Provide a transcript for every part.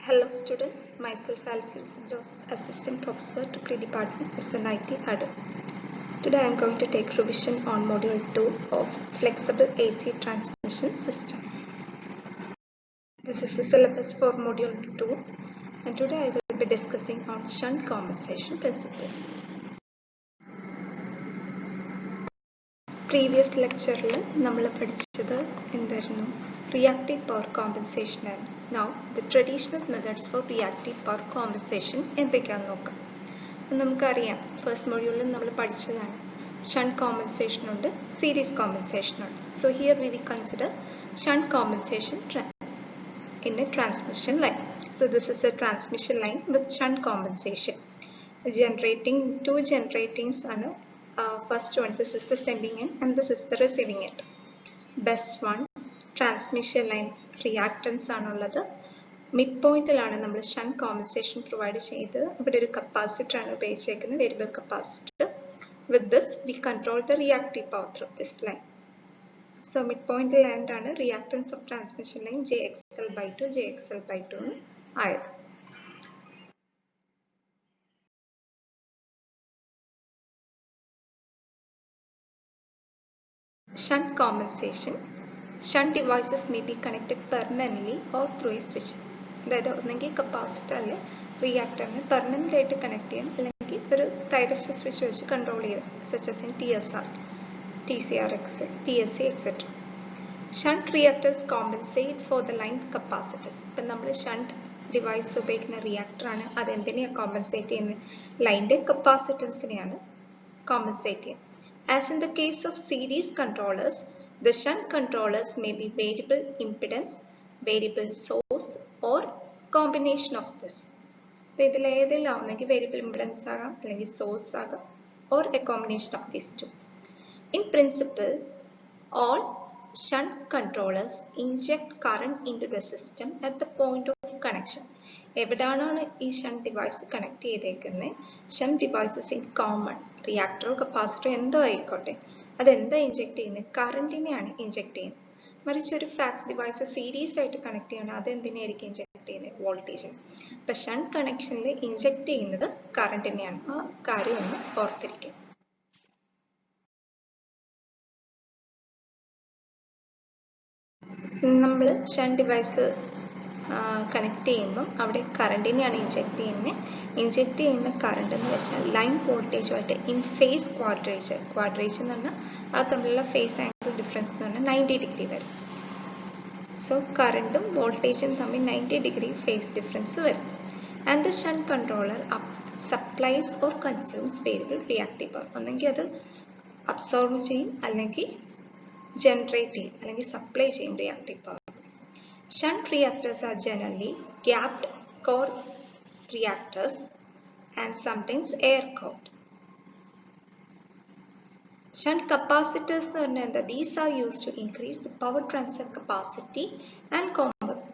Hello students, myself Alphys Joseph, Assistant Professor to Pre-Department SNIT Adult. Today I am going to take revision on Module 2 of Flexible AC Transmission System. This is the syllabus for Module 2 and today I will be discussing on shunt compensation principles. Previous lecture നമ്മൾ പഠിച്ചത് എന്തായിരുന്നു reactive power compensation ആണ്. Now the traditional methods for reactive power compensation എന്തൊക്കെയാണെന്ന് നോക്കാം. നമുക്കറിയാം first മൊഡ്യൂളിൽ നമ്മൾ പഠിച്ചതാണ് shunt compensation ഉണ്ട്, series compensation ഉണ്ട്. So here we will consider shunt compensation in a transmission line. So this is a transmission line with shunt compensation. Generating two generatings ആണ്. First one, this is the sending end and this is the receiving end. Best one, transmission line reactance ആണുള്ളത്. Mid പോയിന്റിലാണ് നമ്മൾ shunt compensation provide ചെയ്തത്. ഇവിടെ ഒരു capacitor ആണ് ഉപയോഗിച്ചേക്കുന്നത്, variable capacitor. With this we control the reactive power through this line. So mid പോയിന്റിൽ ആണ് reactance of transmission line JXL/2 JXL/2 ആയത്. Shunt compensation. Shunt devices may be connected permanently or through a switch. അതായത് ഒന്നെങ്കിൽ capacitor അല്ലെ റിയാക്ടറിനെ permanent ആയിട്ട് connect ചെയ്യാം, അല്ലെങ്കിൽ ഒരു തൈറസ്റ്റർ സ്വിച്ച് വെച്ച് കൺട്രോൾ ചെയ്യാം, such as in TSR, TCR, TSC, etc. Shunt reactors compensate for the line capacitors. ഇപ്പം നമ്മൾ ഷണ്ട് ഡിവൈസ് ഉപയോഗിക്കുന്ന റിയാക്ടർ ആണ്, അത് എന്തിനെയാണ് കോമ്പൻസേറ്റ് ചെയ്യുന്നത്? ലൈൻ്റെ കപ്പാസിറ്റൻസിനെയാണ് കോമ്പൻസേറ്റ് ചെയ്യുന്നത്. As in the case of series controllers, the shunt controllers may be variable impedance, variable source or combination of this. അപ്പോൾ ഇതിൽ ഏതെല്ലാം ഒന്നെങ്കിൽ വേരിയബിൾ ഇംപിഡൻസ് ആകാം, അല്ലെങ്കിൽ സോഴ്സ് ആകാം, or a combination of these two. In principle, all shunt controllers inject current into the system at the point of connection. എവിടാണോ ഈ shunt device connect ചെയ്തേക്കുന്നത്, shunt devices in common റിയാക്ടറോ കപ്പാസിറ്ററോ എന്തോ ആയിക്കോട്ടെ, അതെന്താ inject ചെയ്യുന്നത്? കറണ്ടിനെയാണ് inject ചെയ്യുന്നത്. മറിച്ച് ഒരു ഫാക്സ് ഡിവൈസ് സീരീസ് ആയിട്ട് കണക്ട് ചെയ്യണം, അതെന്തിനായിരിക്കും ഇൻജെക്ട് ചെയ്യുന്നത്? വോൾട്ടേജിന്. ഇപ്പൊ ഷണ്ട് കണക്ഷനിൽ ഇൻജെക്ട് ചെയ്യുന്നത് കറണ്ടിനെയാണ്. ആ കാര്യം ഒന്ന് ഓർത്തിരിക്കും. നമ്മൾ ഷണ്ട് ഡിവൈസ് കണക്ട് ചെയ്യുമ്പം അവിടെ കറണ്ടിനെയാണ് ഇൻജെക്ട് ചെയ്യുന്നത്. ഇൻജെക്ട് ചെയ്യുന്ന കറണ്ട് എന്ന് വെച്ചാൽ ലൈൻ വോൾട്ടേജുമായിട്ട് ഇൻ ഫേസ് ക്വാഡ്രേച്ചർ എന്ന് പറഞ്ഞാൽ അത് തമ്മിലുള്ള ഫേസ് ആംഗിൾ ഡിഫറൻസ് എന്ന് പറഞ്ഞാൽ 90 ഡിഗ്രി വരും. സോ കറണ്ടും വോൾട്ടേജും തമ്മിൽ 90 ഡിഗ്രി ഫേസ് ഡിഫറൻസ് വരും. And the shunt controller supplies or consumes variable reactive power. ഒന്നെങ്കിൽ അത് അബ്സോർബ് ചെയ്യും, അല്ലെങ്കിൽ ജനറേറ്റ് ചെയ്യും, അല്ലെങ്കിൽ സപ്ലൈ ചെയ്യും reactive power. Shunt reactors are generally gapped core reactors and sometimes air-cooled. Shunt capacitors, these are used to increase the power transfer capacity and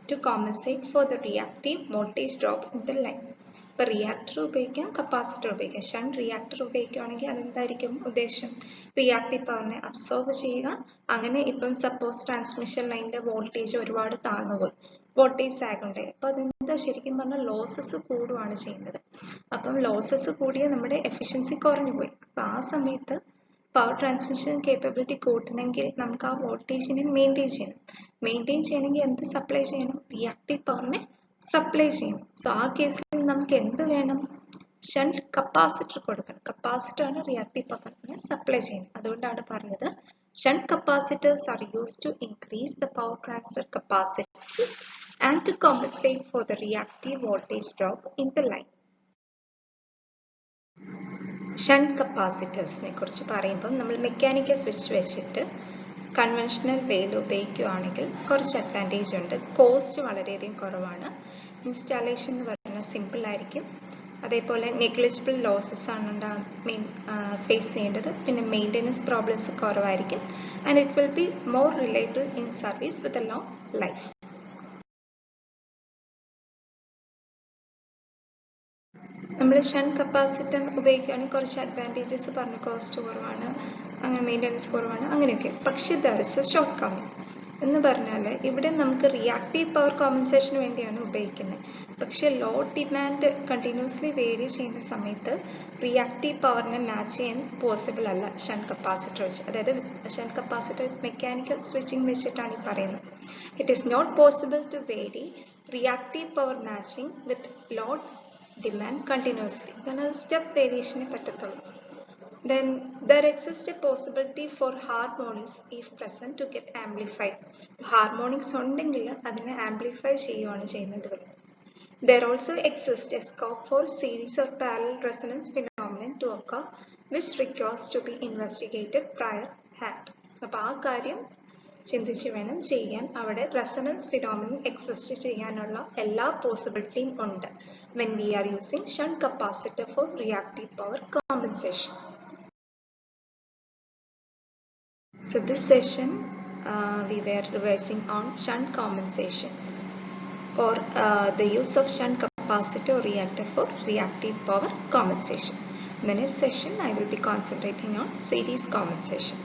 to compensate for the reactive voltage drop in the line. ഇപ്പോൾ reactor ഉപയോഗിക്കാം, capacitor ഉപയോഗിക്കാം. Shunt reactor ഉപയോഗിക്കുകയാണെങ്കിൽ അതെന്തായിരിക്കും ഉദ്ദേശം? Reactive പവറിനെ absorb ചെയ്യുക. അങ്ങനെ ഇപ്പം suppose transmission ലൈനിന്റെ വോൾട്ടേജ് ഒരുപാട് താഴ്ന്നുപോയി, വോൾട്ടേജ് സാഗുണ്ടായി, അപ്പോൾ അതെന്താ ശരിക്കും പറഞ്ഞാൽ ലോസസ് കൂടുകയാണ് ചെയ്യുന്നത്. അപ്പം ലോസസ് കൂടിയ നമ്മുടെ എഫിഷ്യൻസി കുറഞ്ഞു പോയി. അപ്പം ആ സമയത്ത് പവർ ട്രാൻസ്മിഷൻ കേപ്പബിലിറ്റി കൂട്ടണമെങ്കിൽ നമുക്ക് ആ വോൾട്ടേജിനെ മെയിൻറ്റെയിൻ ചെയ്യണം. മെയിൻറ്റെയിൻ ചെയ്യണമെങ്കിൽ എന്ത് സപ്ലൈ ചെയ്യണം? റിയാക്റ്റീവ് പവറിനെ സപ്ലൈ ചെയ്യണം. സോ ആ കേസിൽ നമുക്ക് എന്ത് വേണം? ഷണ്ട് കപ്പാസിറ്റർ കൊടുക്കണം. കപ്പാസിറ്റർ ആണ് റിയാക്റ്റീവ് പവറിനെ സപ്ലൈ ചെയ്യുന്നത്. അതുകൊണ്ടാണ് പറഞ്ഞത് shunt capacitors are used to increase the power transfer capacity and to compensate for the reactive voltage drop in the line. Shunt കപ്പാസിറ്റേഴ്സിനെ കുറിച്ച് പറയുമ്പോൾ നമ്മൾ മെക്കാനിക്കൽ സ്വിച്ച് വെച്ചിട്ട് കൺവെൻഷണൽ വേയിൽ ഉപയോഗിക്കുകയാണെങ്കിൽ കുറച്ച് അഡ്വാൻറ്റേജ് ഉണ്ട്. കോസ്റ്റ് വളരെയധികം കുറവാണ്. ഇൻസ്റ്റാളേഷൻ എന്ന് പറഞ്ഞാൽ സിമ്പിൾ ആയിരിക്കും. അതേപോലെ നെഗ്ലിജിബിൾ ലോസസ് ആണ് ഫേസ് ചെയ്യേണ്ടത്. പിന്നെ മെയിൻ്റെനൻസ് പ്രോബ്ലംസ് കുറവായിരിക്കും. And it will be more reliable in service with a long life. നമ്മൾ ഷണ്ട് കപ്പാസിറ്റർ ഉപയോഗിക്കുകയാണെങ്കിൽ കുറച്ച് അഡ്വാൻറ്റേജസ് പറഞ്ഞു. കോസ്റ്റ് കുറവാണ്, അങ്ങനെ മെയിൻ്റെനൻസ് കുറവാണ്, അങ്ങനെയൊക്കെ. പക്ഷേ there is A short coming. എന്ന് പറഞ്ഞാൽ ഇവിടെ നമുക്ക് റിയാക്റ്റീവ് പവർ കോമ്പൻസേഷന് വേണ്ടിയാണ് ഉപയോഗിക്കുന്നത്. പക്ഷെ ലോഡ് ഡിമാൻഡ് കണ്ടിന്യൂസ്ലി വേരി ചെയ്യുന്ന സമയത്ത് റിയാക്റ്റീവ് പവറിനെ മാച്ച് ചെയ്യാൻ പോസിബിൾ അല്ല ഷണ്ട് കപ്പാസിറ്റർ വെച്ച്. അതായത് ഷണ്ട് കപ്പാസിറ്റർ മെക്കാനിക്കൽ സ്വിച്ചിങ് വെച്ചിട്ടാണ് ഈ പറയുന്നത്. It is not possible to vary reactive power matching with load demand continuously. കാരണം സ്റ്റെപ്പ് വേരിയേഷനെ പറ്റത്തുള്ളൂ. Then there exists a possibility for harmonics if present to get amplified. Harmonics ഉണ്ടെങ്കിൽ അതിനെ amplify ചെയ്യുകയാണ് ചെയ്യുന്നത് ഇവിടെ. There also exists a scope for series or parallel resonance phenomenon to occur which requires to be investigated prior hand. അപ്പോൾ ആ കാര്യം ചിന്തിച്ച് വേണം ചെയ്യാൻ. അവിടെ റെസൊണൻസ് ഫിനോമിനൻ എക്സിസ്റ്റ് ചെയ്യാനുള്ള എല്ലാ പോസിബിലിറ്റിയും ഉണ്ട് when we are using shunt capacitor for reactive power compensation. So this session we were revising on shunt compensation or the use of shunt capacitor or reactor for reactive power compensation. In the next session I will be concentrating on series compensation.